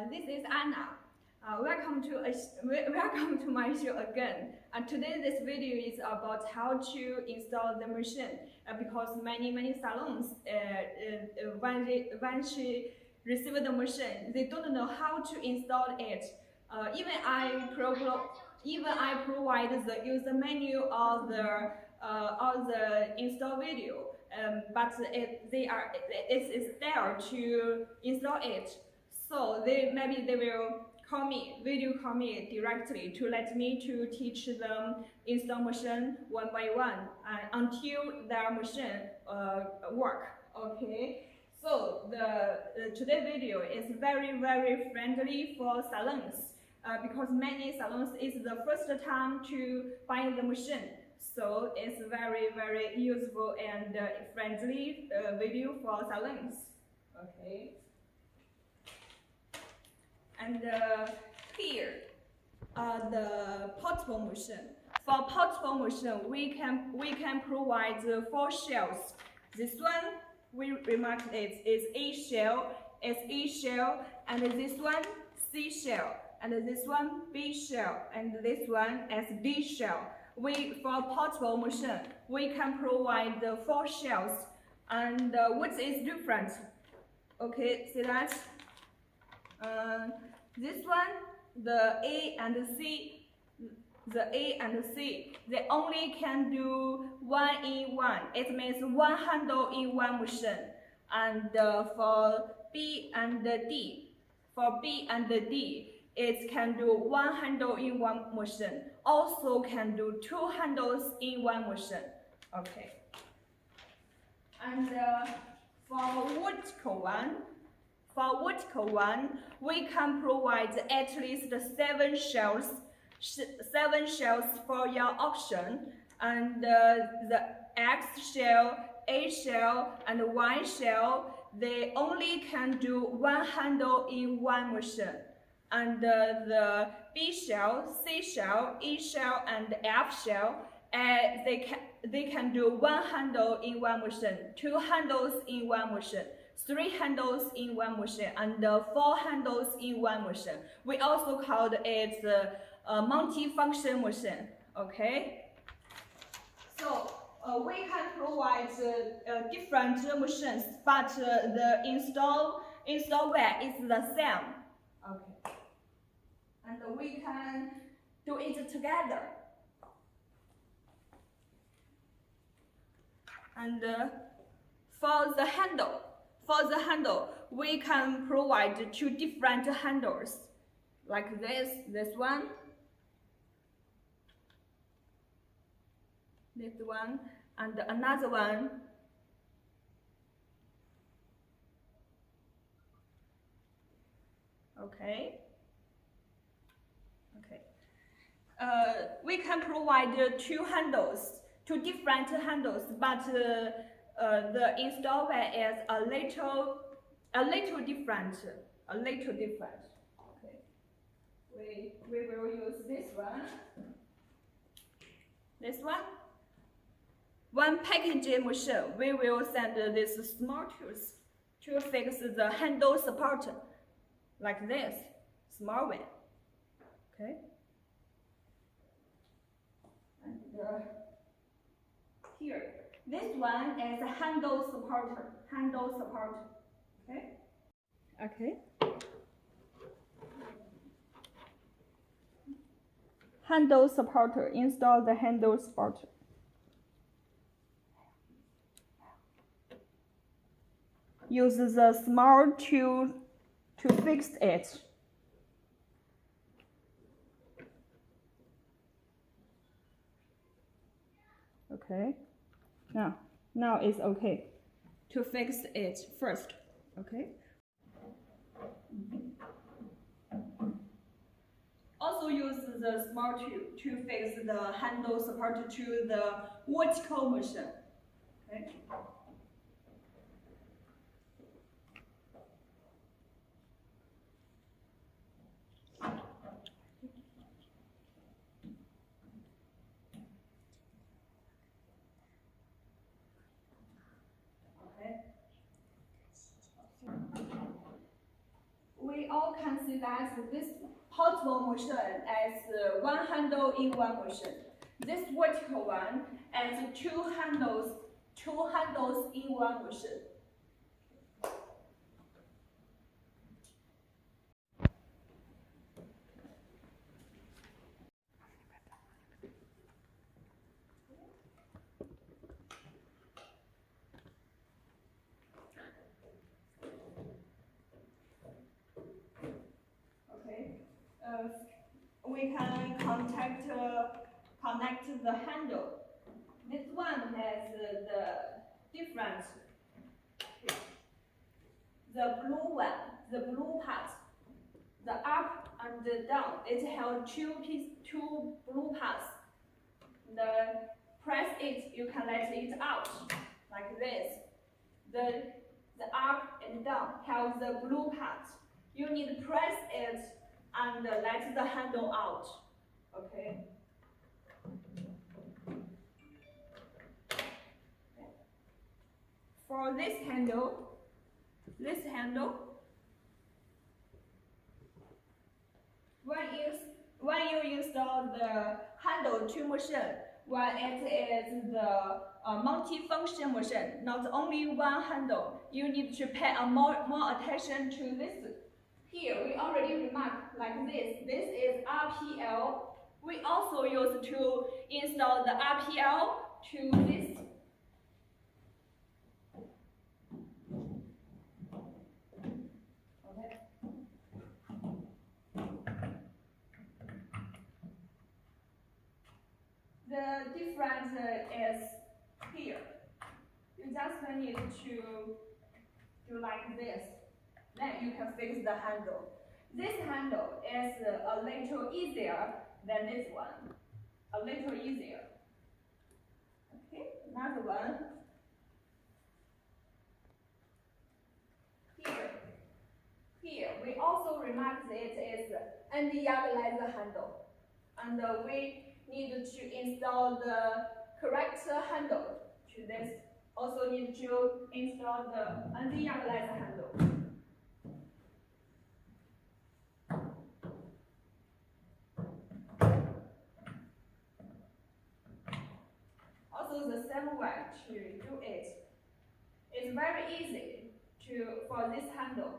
This is Anna. Welcome to my show again. Today this video is about how to install the machine because many salons when she receive the machine, they don't know how to install it. Even I provide the user manual or the install video, but it is there to install it. So maybe they will video call me directly to let me to teach them install machine one by one until their machine work. Okay. So today's video is very friendly for salons because many salons is the first time to buy the machine. So it's very useful and friendly video for salons. Okay. And here the portable machine. For portable machine, we can provide 4 shells. This one we remarked it is A shell, and this one C shell, and this one B shell, and this one is D shell. For portable machine, we can provide the 4 shells. And what is different? Okay, see that? This one, the A and C, they only can do 1 in 1. It means 1 handle in 1 machine. And for B and D, it can do 1 handle in 1 machine. Also can do 2 handles in 1 machine. Okay. And for vertical one, we can provide at least 7 shells for your option, and the X shell, A shell, and Y shell, they only can do 1 handle in 1 machine, and the B shell, C shell, E shell, and F shell, they can do 1 handle in 1 machine, 2 handles in 1 machine, 3 handles in 1 machine, and 4 handles in 1 machine. We also called it a multi-function machine. Okay. So we can provide different machines, but the install way is the same. Okay. And we can do it together. And for the handle, we can provide 2 different handles, like this one, and another one. Okay. We can provide 2 handles, 2 different handles, but the install way is a little different. Okay. We will use this one. One packaging machine, we will send this small tools to fix the handle support, like this, small one. Okay. And here, this one is a handle supporter. Okay. Handle supporter. Install the handle supporter. Use the small tool to fix it. Okay. Now it's okay. To fix it first. Okay. Also use the small tool to fix the handle support to the vertical machine. Okay. all can see that this portable motion as one handle in one motion. This vertical one as two handles in one motion. We can connect the handle. This one has the different. The blue one, the blue part, the up and the down. It has two blue parts. Press it, you can let it out like this. The up and down have the blue part. You need to press it and let the handle out. Okay. For this handle, when you install the handle to motion, when it is the multi-function motion, not only one handle, you need to pay more attention to this. Here, we already remarked like this. This is RPL. We also use to install the RPL to this. Okay. The difference is here. You just need to do like this. Then you can fix the handle. This handle is a little easier than this one. A little easier. Okay, another one. Here, we also remarked it is anti-diagonalizer handle. And we need to install the correct handle to this. Also need to install the anti-diagonalizer handle. Also the same way to do it. It's very easy for this handle.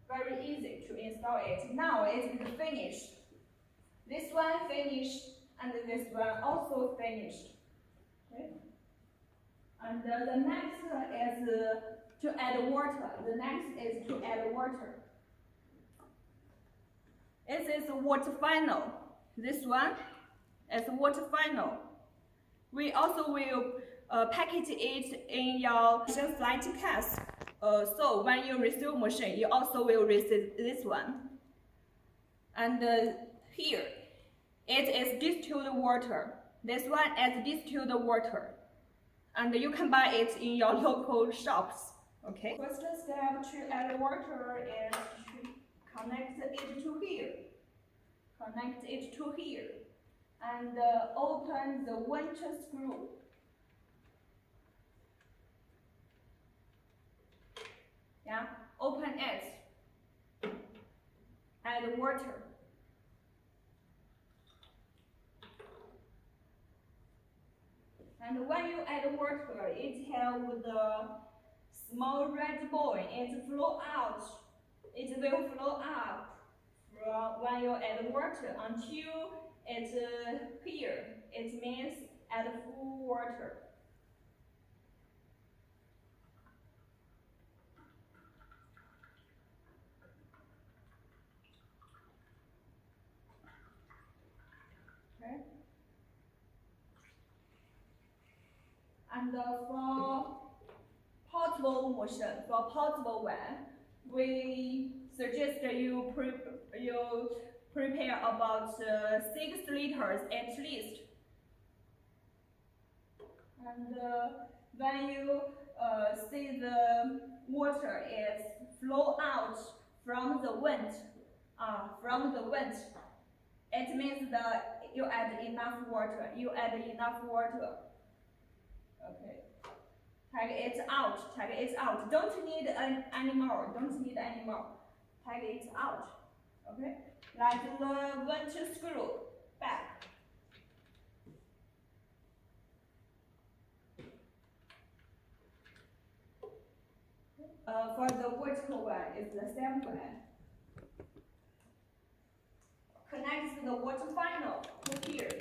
Very easy to install it. Now it is finished. This one finished and this one also finished. Okay. And the next is to add water. The next is to add water. This is water funnel. This one is water funnel. We also will package it in your flight case. So when you receive motion, you also will receive this one. And here, it is distilled water. This one is distilled water. And you can buy it in your local shops. Okay. First step to add water is to connect it to here. Connect it to here. And open the winch screw. Yeah, open it. Add water. And when you add water, it has the small red ball. It flow out. It will flow up from when you add water until it's here. It means add full water. Okay. And for portable motion, for portable one, we suggest you prepare about 6 liters at least. And when you see the water is flow out from the wind, it means that you add enough water. Okay. Take it out. Don't need any more. Take it out. Okay, like the winch screw back. For the vertical one, it's the same way. Connect the water funnel to here.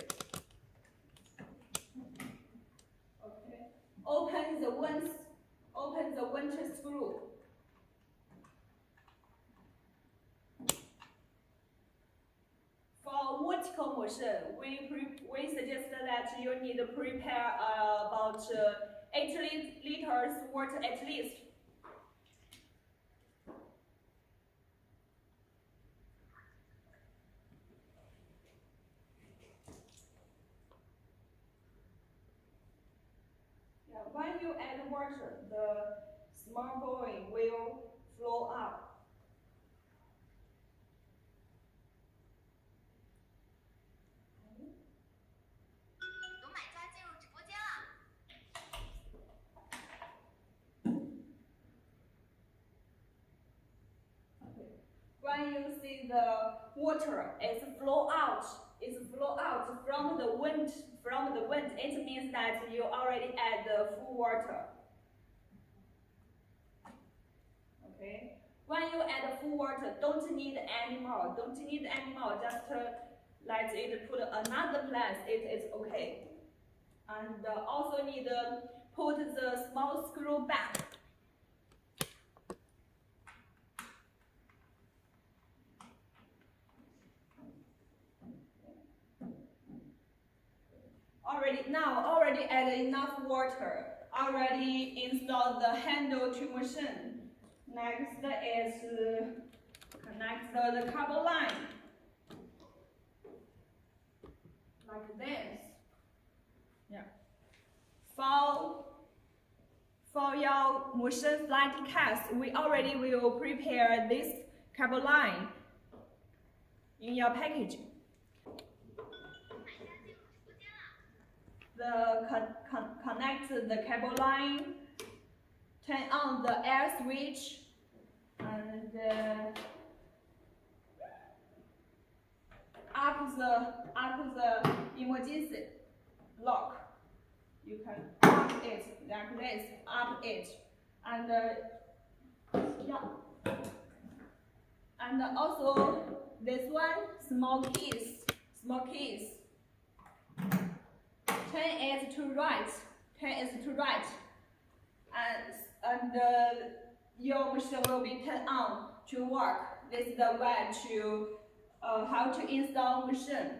Okay. Open the winch screw. For vertical motion, we suggest that you need to prepare about 8 liters water at least. When you add water, the small boiling will flow up. When you see the water is flow out from the wind, it means that you already add the full water. Okay. When you add full water, don't need any more. Just let it put another place. It is okay. And also need to put the small screw back. Already added enough water. Already installed the handle to machine. Next is connect the cable line. Like this. Yeah. For your motion flight cast, we already will prepare this cable line in your package. Connect the cable line, turn on the air switch, and up the emergency lock. You can up it like this, and yeah. And also this one, small keys. Turn it to right, and your machine will be turned on to work. This is the way to how to install machine.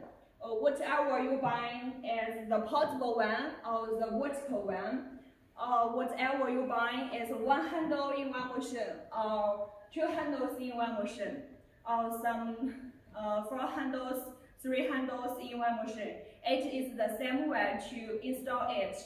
Whatever you buy is the portable one or the vertical one, or whatever you buy is one handle in one machine, or two handles in one machine, or some 4 handles, 3 handles in one machine. It is the same way to install it.